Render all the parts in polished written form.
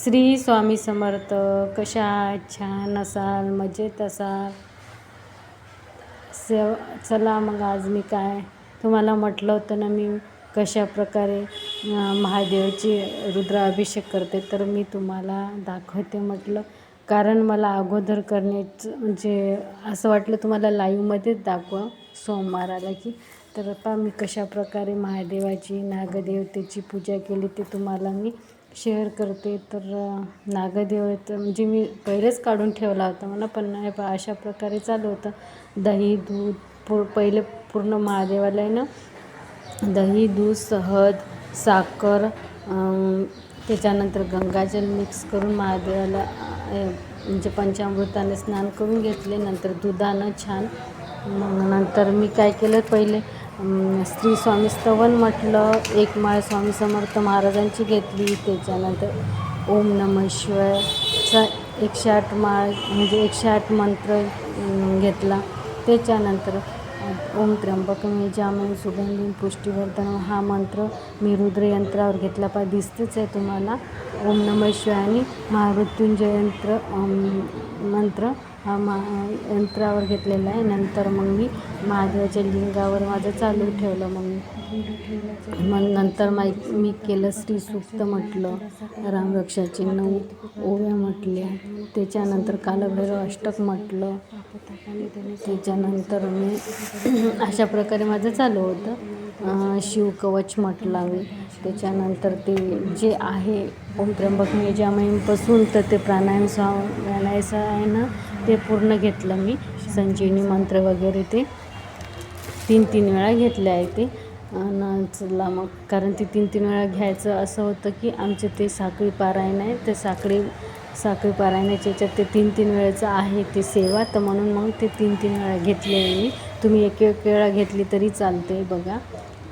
श्री स्वामी समर्थ. कशा आहात? छान असाल, मजेत असाल. चला मग आज मी काय तुम्हाला म्हटलं होतं ना, मी कशा प्रकारे महादेवाची रुद्राभिषेक करते, तर मी तुम्हाला दाखवते म्हटलं. कारण मला अगोदर करण्याचं म्हणजे असं वाटलं तुम्हाला लाईव्हमध्येच दाखवा सोमवार आला की. तर आता मी कशा प्रकारे महादेवाची नागदेवतेची पूजा केली ते तुम्हाला मी शेअर करते. तर नागदेवता म्हणजे मी पहिलेच काढून ठेवला होता मला, पण अशा प्रकारे चालू होतं. दही दूध पहिले पूर्ण महादेवाला आहे ना, दही दूध सहद साखर त्याच्यानंतर गंगाजल मिक्स करून महादेवाला म्हणजे पंचामृताने स्नान करून घेतले. नंतर दुधानं छान. मग नंतर मी काय केलं, पहिले श्री स्वामी स्तवन म्हटलं, एक माळ स्वामी समर्थ महाराजांची घेतली. त्याच्यानंतर ओम नमः शिवायचा 108 माळ म्हणजे 108 मंत्र घेतला. त्याच्यानंतर ओम त्र्यंबकम यजामहे सुगंधिं पुष्टिवर्धनम हा मंत्र मी रुद्रयंत्रावर घेतला. दिसतेच आहे तुम्हाला. ओम नमः शिवाय आणि महामृत्युंजय मंत्र हा यंत्रावर घेतलेला आहे. नंतर मग मी महादेवाच्या लिंगावर माझं चालू ठेवलं. मग नंतर मी केलं श्रीसूक्त म्हटलं, रामरक्षाचे 9 ओव्या म्हटल्या. त्याच्यानंतर कालभैरव अष्टक म्हटलं. त्याच्यानंतर मी अशा प्रकारे माझं चालू होतं. शिवकवच म्हटला मी. त्याच्यानंतर ते जे आहे ओम त्र्यंबकम यजामहेपासून तर ते प्राणायाम आहे ना, ते पूर्ण घेतलं मी. संजीवनी मंत्र वगैरे ते 3-3 वेळा घेतले आहे ते. चला मग, कारण ते 3-3 वेळा घ्यायचं असं होतं की आमचे ते साखळी पारायण आहे. ते साखळी पारायणाच्या याच्यात ते 3-3 वेळेचं आहे ते सेवा, तर म्हणून मग ते 3-3 वेळा घेतले आहे मी. तुम्ही एक वेळा घेतली तरी चालते बघा.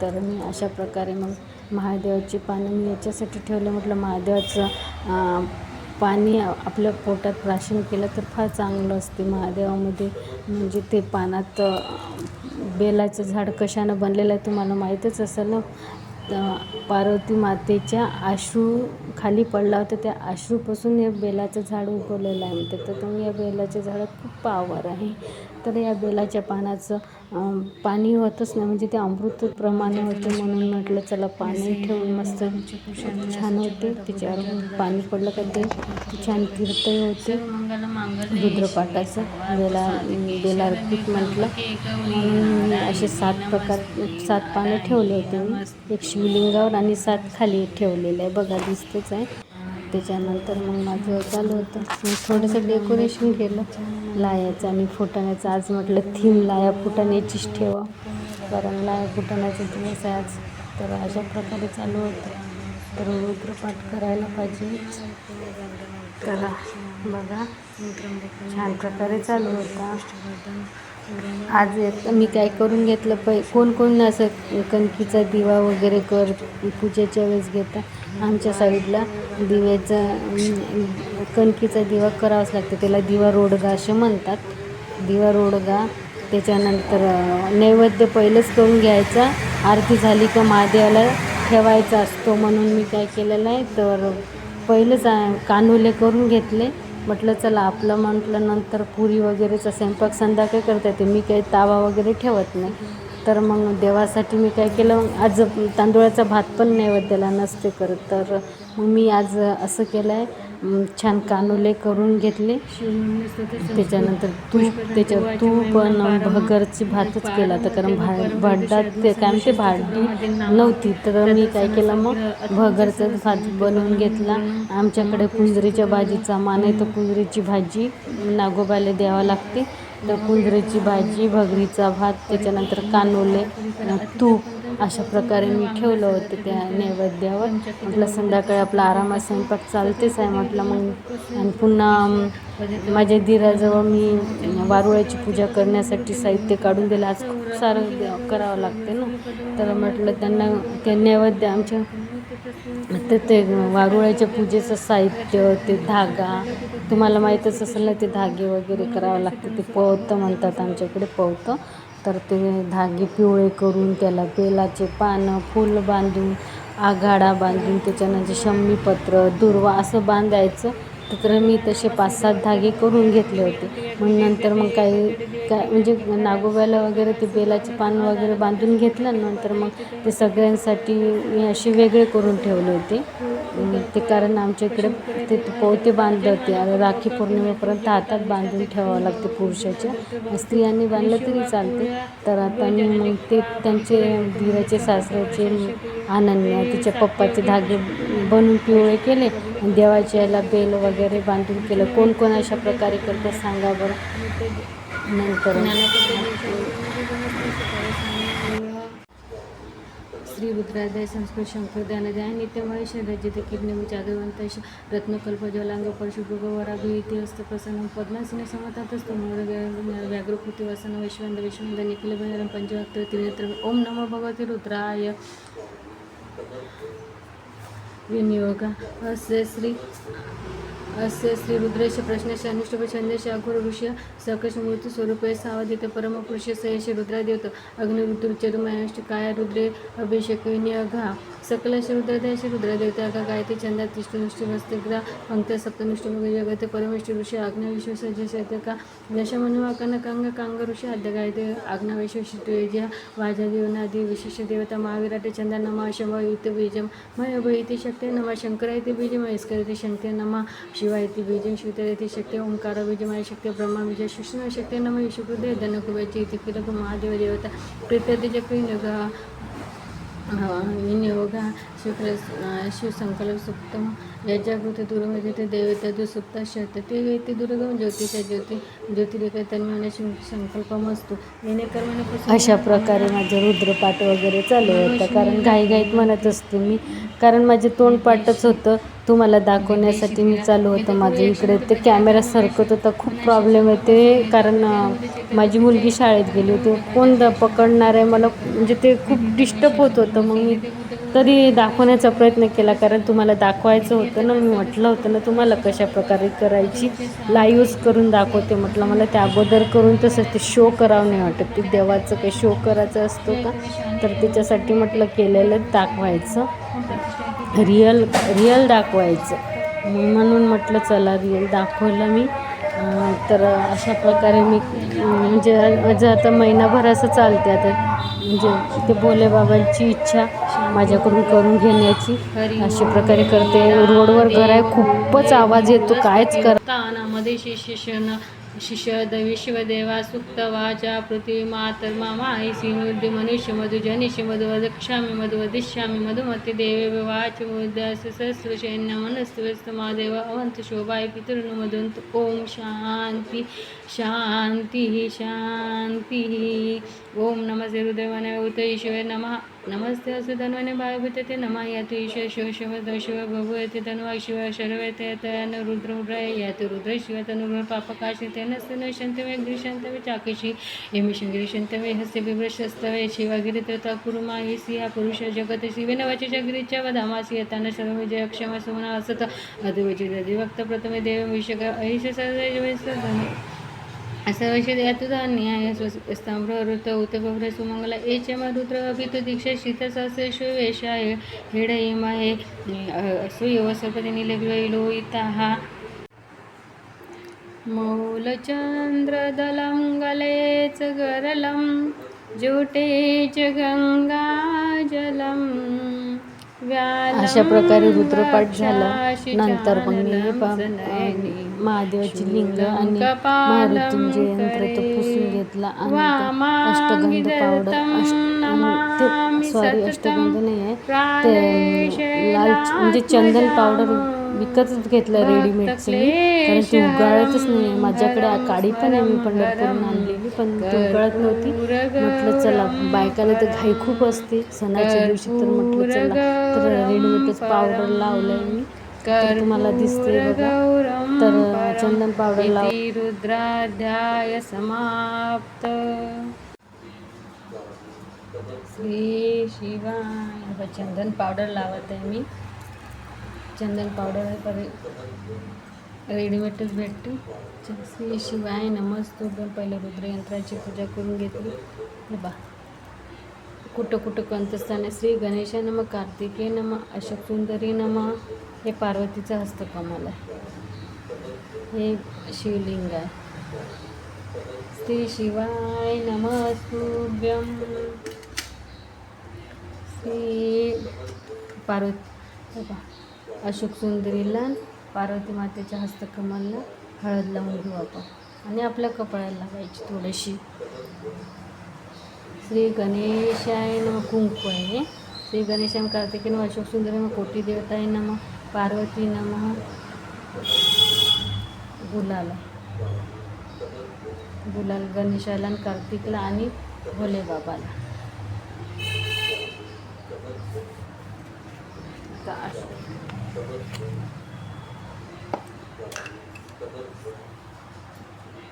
तर मी अशा प्रकारे मग महादेवाची पानं मी याच्यासाठी ठेवलं म्हटलं, महादेवाचं पाणी आपल्या पोटात प्राशन केलं तर फार चांगलं असते महादेवामध्ये. म्हणजे ते पानात बेलाचं झाड कशानं बनलेलं आहे तुम्हाला माहीतच असेल ना. पार्वती मातेच्या अश्रू खाली पडला होता, त्या अश्रूपासून हे बेलाचं झाड उगवलेलं आहे म्हणते. तर तुम्ही या बेलाच्या झाडात खूप पावर आहे. तर या बेलाच्या पानाचं पाणी होतच नाही, म्हणजे ते अमृत प्रमाणे होते. म्हणून म्हटलं चला पाणी ठेवून मस्त छान होते. त्याच्यावर पाणी पडलं का ते छान तीर्थही होते रुद्रपाठाचं. बेलार्पित म्हटलं. म्हणून असे 7 पानं ठेवले होते मी. एक शिवलिंगावर आणि 7 खाली ठेवलेले आहे बघा, दिसतेच आहे. त्याच्यानंतर मग माझं चालू होतं. मी थोडंसं डेकोरेशन केलं लायाचं आणि फुटाण्याचं. आज म्हटलं थीम लाया फुटाण्याचीच ठेवा, कारण लाया फुटाण्याचा दिवस आहे आज. तर अशा प्रकारे चालू होतं. तर रुद्रपाठ करायला पाहिजे. करा बघा, छान प्रकारे चालू होता. आज मी काय करून घेतलं, कोण असं कणकीचा दिवा वगैरे पूजेच्या वेळेस घेता. आमच्या साईडला कणकीचा दिवा करावाच लागतो. त्याला दिवा रोडगा असे म्हणतात, दिवा रोडगा. त्याच्यानंतर नैवेद्य पहिलेच करून घ्यायचा, आरती झाली का महादेवाला ठेवायचा असतो. म्हणून मी काय केलेलं आहे, तर पहिलेच कानुले करून घेतले. म्हटलं चला आपलं म्हटलं नंतर पुरी वगैरेचा स्वयंपाक संध्याकाळी करता येते. मी काही तावा वगैरे ठेवत नाही. तर मग देवासाठी मी काय केलं, आज तांदूळाचा भात पण नैवेद्याला नसते करत. तर मग मी आज असं केलं आहे, छान कानुले करून घेतले. त्याच्यानंतर त्याच्यावर तूप पण भगरची भातच केला तर, कारण भांड्यात ते काय म्हणते भांडी नव्हती. तर मी काय केलं, मग भगरचा भात बनवून घेतला. आमच्याकडे कुंजरीच्या भाजीचा मान आहे, तर कुंजरीची भाजी नागोबाला द्यावं लागते. तर कुंजरीची भाजी, भगरीचा भात, त्याच्यानंतर कानोले, तूप अशा प्रकारे मी ठेवलं होतं त्या नैवेद्यावर. म्हटलं संध्याकाळी आपला आरामात स्वयंपाक चालतेच आहे म्हटलं. मग आणि पुन्हा माझ्या दिराजवळ मी वारुळ्याची पूजा करण्यासाठी साहित्य काढून दिलं. आज खूप सारं करावं लागते ना, तर म्हटलं त्यांना ते नैवेद्य आमच्या ते वारुळ्याच्या पूजेचं साहित्य, ते धागा तुम्हाला माहीतच असेल ना, ते धागे वगैरे करावं लागते. ते पवतं म्हणतात आमच्याकडे, पवतं. तर ते धागे पिवळे करून त्याला बेलाचे पानं, फूल बांधून, आघाडा बांधून, त्याच्यानंतर शमीपत्र, दुर्वा असं बांधायचं. तर मी तसे 5-7 धागे करून घेतले होते. मग नंतर मग काय म्हणजे नागोबाला वगैरे ते बेलाचे पान वगैरे बांधून घेतलं. नंतर मग ते सगळ्यांसाठी मी असे वेगळे करून ठेवले होते. ते कारण आमच्या इकडे ते पोते बांधले होते आणि राखी पौर्णिमेपर्यंत हातात बांधून ठेवावं लागते पुरुषाच्या. स्त्रियांनी बांधलं तरी चालते. तर आता मी मग ते त्यांचे धीराचे सासऱ्याचे अनन्या तिच्या पप्पाचे धागे बनवून पिवळे केले आणि देवाच्या याला बेल वगैरे बांधून केलं. कोण कोण अशा प्रकारे करतं सांगा बरं. नंतर श्री रुद्रादय संस्कृत शंकर ध्यानदय नित्यमय शरीराचे देखील नेहमी जागवंत रत्नकल्प ज्वलांग परशुभगवराभिती हस्त प्रसन्न पद्मासीन समतातच व्याघ्रकृती वसन वैश्वंद विश्वंद निखिल भैरम पंचभक्त त्रिनेत्र. ओम नमो भगवते रुद्राय. विनियोग अस्य श्री रुद्रेश प्रश्नस्य अनुष्टुभ छंदेश अघोर ऋषी सकश मूर्ती स्वरूपे सावधित परमपुरुष सयश रुद्रादेवत अग्निरुद्रुचरुमयष्ट काय रुद्रे अभिषेक विनियोगा सकलश रुद्रदेश रुद्रदेवता का गायत्री छंदा तिष्ठुनुष्टिभस्तिग्रा पंक्त सप्तनुष्टिभ जगते परमेष्टि ऋषी आज्ञा विश्वसज्जका दशमनुवाकन कांग कांग ऋषी आद्य गायते आज्ञा विश्वशितुजा वाजादिवनादि विशेष देवता महावीराटे छंदा नमा शंभयुत बीजम मयभयति शक्ते नमा शंकरायति बीजम ऐस्करति शक्ते नमा शिवायति बीजम शिवतरति शक्ते ओंकार बीजमय शक्ते ब्रह्मा बीज सुष्ण शक्ते नम ईशुकृदे धनकुबेची इति किलक महादेव देवता प्रीत्यतिजक्रिनगा विनियोगा शिवसंकल्प सुप्तम यज्ञाकृत दुर्गते देवता दुसुप्ता शत ते वेती दुर्गम ज्योतिषा ज्योतिरेखा तन्मय संकल्पमस्तु येणेकर्माने. अशा प्रकारे माझं रुद्रपाठ वगैरे चालू होतं. कारण घाईघाईत म्हणत असते मी, कारण माझे तोंडपाठच होतं. तुम्हाला दाखवण्यासाठी मी चालू होतं माझं. इकडे ते कॅमेरा सरकत होता, खूप प्रॉब्लेम येते. कारण माझी मुलगी शाळेत गेली होती, कोण पकडणार आहे मला, म्हणजे ते खूप डिस्टर्ब होत होतं. मग मी तरी दाखवण्याचा प्रयत्न केला, कारण तुम्हाला दाखवायचं होतं ना. मी म्हटलं होतं ना तुम्हाला कशा प्रकारे करायची, लाईव्हच करून दाखवते म्हटलं. मला त्या अगोदर करून तसं ते शो करावं नाही वाटत. ते देवाचं काही शो करायचं असतो का, तर त्याच्यासाठी म्हटलं केलेलं दाखवायचं, रिअल दाखवायचं. म्हणून म्हटलं चला रिअल दाखवलं मी. तर अशा प्रकारे मी म्हणजे माझं आता महिनाभर असं चालते. आता म्हणजे ते भोले बाबांची इच्छा माझ्याकडून करून घेण्याची, अशा प्रकारे करते. रोडवर घर आहे, खूपच आवाज येतो, कायच करता मध्ये शिष्य विश्वदेवा सुक्त वाचा पृथ्वी मातर्मा माहिसी नृद्य मनुष्य मधु जनिष्य मधु वदक्षामी मधु वदिष्यामी मधुमती देवे वाच मुद्दास सहस्रशैन्य मनस्तुस्त महादेव अवंत शोभाय पितृनुमदंत. ओम शांती शांती शांती. ओम नमस्ते रुद्रवने उत ईश्वर नमः. नमस्ते असे धन्वने भावते नमः यात ईश्वर शिव शिव शिव भगवते धन्वा शिव शर्वते तन रुद्रमुद्राय यात रुद्र शिव तनुर् पापकाशिते नस्ते शंतवे ग्रीशंतवे चाकेशी हेमी शंतवे हस्ते बिभ्रशस्तवे शिवागिरी तथा कुरुमाहिसी या पुरुष जगत शिवेनवाचे जगरीच्या वधामासी येताना सर्व विजय क्षमा सुमना असत अद्वैत अधिभक्त प्रथमे देव विषय ऐश सर्व सर्वशेद यातुधान्याय स्तंभृत उतभ्र सुमंगला एच रुद्र अभित दीक्षा शीतसहस्रेश वेशाय हेडयमाये सुयोसपती निलग्रलोहिता मौलचंद्रदलं गलेच गरलं जोटेच गंगाजलं. अशा प्रकारे रुद्रपाठ झाला. नंतर मग मी महादेवाची लिंग आणि महामृत्युंजय यंत्र तो पुसून घेतला आणि अष्टगंध पावडर अष्टगंध नाही आहे ते लाल म्हणजे चंदन पावडर विकतच घेतलं रेडीमेडचं मी, कारण ती उगाळतच नाही आहे. माझ्याकडे काडी पण आहे, मी पंढरपूरून आणलेली, पण ती उगाळत नव्हती. म्हटलं चला बायकाला तर घाई खूप असते सणाच्या दिवशी, तर म्हटलं चला तर रेडीमेडच पावडर लावलंय मी, तर तुम्हाला दिसते बघा. तर चंदन पावडर लाव. रुद्राध्याय समाप्त. श्री शिवाय. चंदन पावडर लावत आहे मी. चंदन पावडर रेडीमेडच भेटते. श्री शिवाय नमस्तुभ्यं. पहिलं रुद्रयंत्राची पूजा करून घेतली. हे बा कुठं कुठं कंठस्थाने श्री गणेशाय नमः, कार्तिकेय नमः, अशोक सुंदरी नमः. हे पार्वतीचं हस्तकमल आहे. हे शिवलिंग आहे. श्री शिवाय नमस्तुभ्यं. श्री पार्वती अशोक सुंदरीला पार्वती मातेच्या हस्तकमलला हळद लावून घेऊ आपण आणि आपल्या कपाळाला लावायची थोडीशी. श्री गणेशाय नमः. कुंकू आहे. श्री गणेशाय कार्तिकेय नमः, अशोक सुंदरी नमः, कोटी देवताय नमः, पार्वती नमः. गुलाल गुलाल गणेशाला आणि कार्तिकला आणि भोले बाबाला.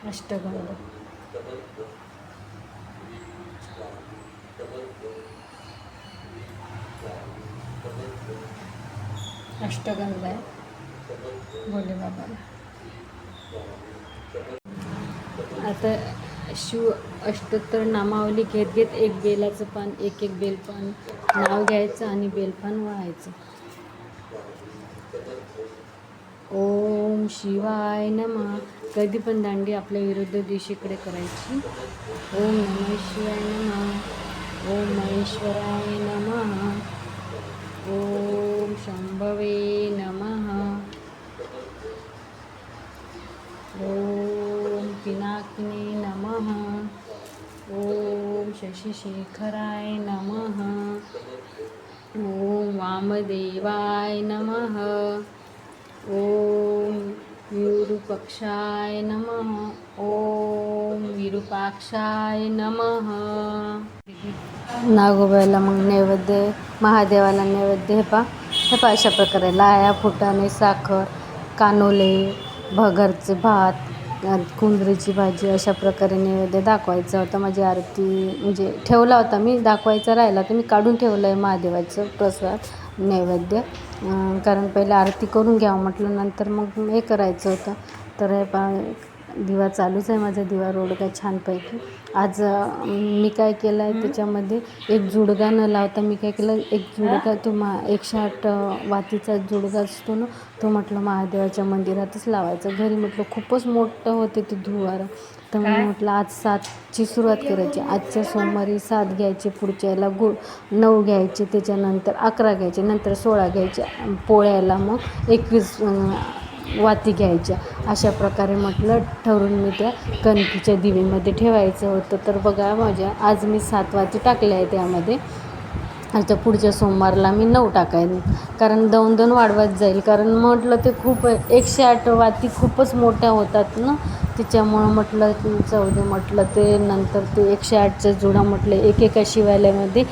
अष्टगंध अष्टगंध आहे भोले बाबाला. आता शिव अष्टोत्तर नामावली घेत घेत एक बेलाचं पान, एक एक बेलपान नाव घ्यायचं आणि बेलपान वाहायचं. ओम शिवाय नमः. कधी पण दांडी आपल्या विरुद्ध दिशेकडे करायची. ओम नमः शिवाय नमः. ओम महेश्वराय नमः. ओम शंभवे नमः. ओम पिनाकिने नमः. ओम शशिशेखराय नमः. ओम वामदेवाय नमः. ओम विरूपाक्षाय नमः. ओम विरूपाक्षाय नमः. नागोबाला मग नैवेद्य, महादेवाला नैवेद्य हे पा अशा प्रकारे लाया, फुटाणे, साखर, कानोले, भगरचे भात, कुंदरीची भाजी अशा प्रकारे नैवेद्य दाखवायचा होता. माझी आरती म्हणजे ठेवला होता मी, दाखवायचा राहिला तर मी काढून ठेवलं आहे महादेवाचं प्रसाद नैवेद्य. कारण पहिले आरती करून घ्यावं म्हटलं, नंतर मग हे करायचं होतं. तर हे दिवा चालूच आहे माझा, दिवा रोडगा छानपैकी. आज मी काय केलं आहे त्याच्यामध्ये एक जुडगा न लावता मी काय केलं, एक जुडगा तो 108 वातीचा जुडगा असतो ना, तो म्हटलं महादेवाच्या मंदिरातच लावायचा. घरी म्हटलं खूपच मोठं होते ते धुवारं, तर मी म्हटलं आज 7ची सुरुवात करायची. आजच्या सोमवारी 7 घ्यायचे, पुढच्या याला 9 घ्यायचे, त्याच्यानंतर 11 घ्यायचे, नंतर 16 घ्यायचे, पोळ्याला मग 21 वाती घ्यायच्या. अशा प्रकारे म्हटलं ठरवून मी त्या कणकीच्या दिवेमध्ये ठेवायचं होतं. तर बघा माझ्या आज मी 7 वाती टाकल्या आहे त्यामध्ये. आता पुढच्या सोमवारला मी 9 टाकायला, कारण 2-2 वाढवत जाईल. कारण म्हटलं ते खूप 108 वाती खूपच मोठ्या होतात ना, त्याच्यामुळं म्हटलं जाऊ दे म्हटलं. ते नंतर ते 108चा जुडा म्हटलं एकेका शिवालयामध्ये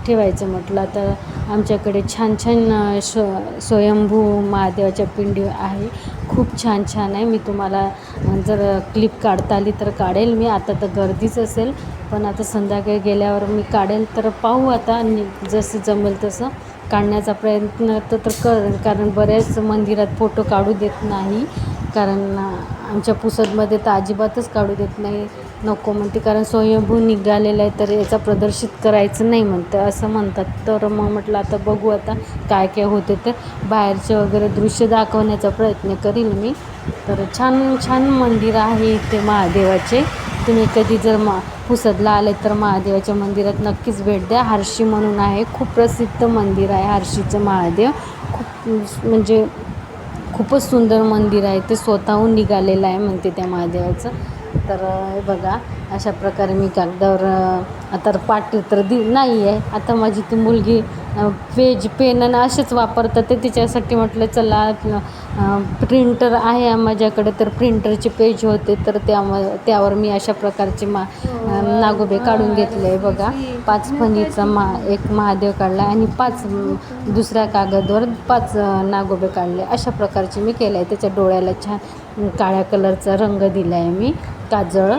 ठेवायचं म्हटलं. आता आमच्याकडे छान छान स्वयंभू महादेवाच्या पिंडी आहे, खूप छान छान आहे. मी तुम्हाला जर क्लिप काढता आली तर काढेल मी. आता तर गर्दीच असेल, पण आता संध्याकाळी गेल्यावर मी काढेल. तर पाहू आता आणि जसं जमेल तसं काढण्याचा प्रयत्न तर कर. कारण बऱ्याच मंदिरात फोटो काढू देत नाही, कारण आमच्या पुसदमध्ये तर अजिबातच काढू देत नाही, नको म्हणते. कारण स्वयंभू निघालेलं आहे तर याचा प्रदर्शित करायचं नाही म्हणतं, असं म्हणतात. तर मग म्हटलं आता बघू आता काय काय होते, तर बाहेरचे वगैरे दृश्य दाखवण्याचा प्रयत्न करील मी. तर छान छान मंदिर आहे इथे महादेवाचे. तुम्ही कधी जर पुसदला आले तर महादेवाच्या मंदिरात नक्कीच भेट द्या. हर्षी म्हणून आहे, खूप प्रसिद्ध मंदिर आहे हर्षीचं महादेव. खूप म्हणजे खूपच सुंदर मंदिर आहे ते, स्वतःहून निघालेलं आहे म्हणते त्या महादेवाचं. तर हे बघा अशा प्रकारे मी कागदावर आता पाटी तर नाही आहे. आता माझी ती मुलगी पेन आणि असेच वापरतात ते, तिच्यासाठी म्हटलं चला प्रिंटर आहे माझ्याकडे, तर प्रिंटरचे पेज होते तर त्यावर मी अशा प्रकारचे नागोबे काढून घेतले आहे. बघा 5 फणीचा एक महादेव काढला आणि 5 दुसऱ्या कागदवर 5 नागोबे काढले. अशा प्रकारचे मी केलं आहे. त्याच्या डोळ्याला छान काळ्या कलरचा रंग दिला आहे मी, काजळ.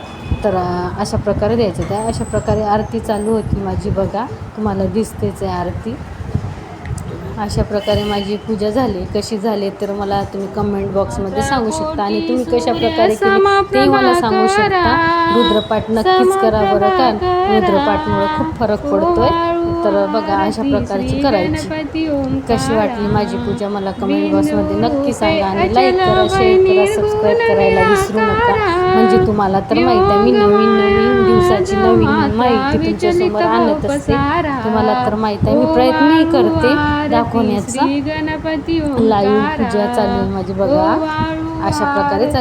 तर अशा प्रकारे द्यायचं. त्या अशा प्रकारे आरती चालू होती माझी. बघा तुम्हाला दिसतेच आहे आरती. अशा प्रकारे माझी पूजा झाली. कशी झाली तर मला तुम्ही कमेंट बॉक्समध्ये सांगू शकता आणि तुम्ही कशा प्रकारे केली तेही मला सांगू शकता. रुद्रपाठ नक्कीच करा बरं का, रुद्रपाठमुळे खूप फरक पडतोय. तर बघा अशा प्रकारची करायची. कशी वाटली माझी पूजा मला कमेंट बॉक्समध्ये नक्की सांगा आणि लाईक करा, शेअर करा, सबस्क्राईब करायला विसरू नका. म्हणजे तुम्हाला तर माहीत आहे मी नवीन दिवसाची नवीन माहिती तुमच्यासमोर आणत असते. तुम्हाला तर माहीत आहे मी प्रयत्नही करते दाखवण्याचा. लाईव्ह पूजा चालू आहे माझी बघा, अशा प्रकारे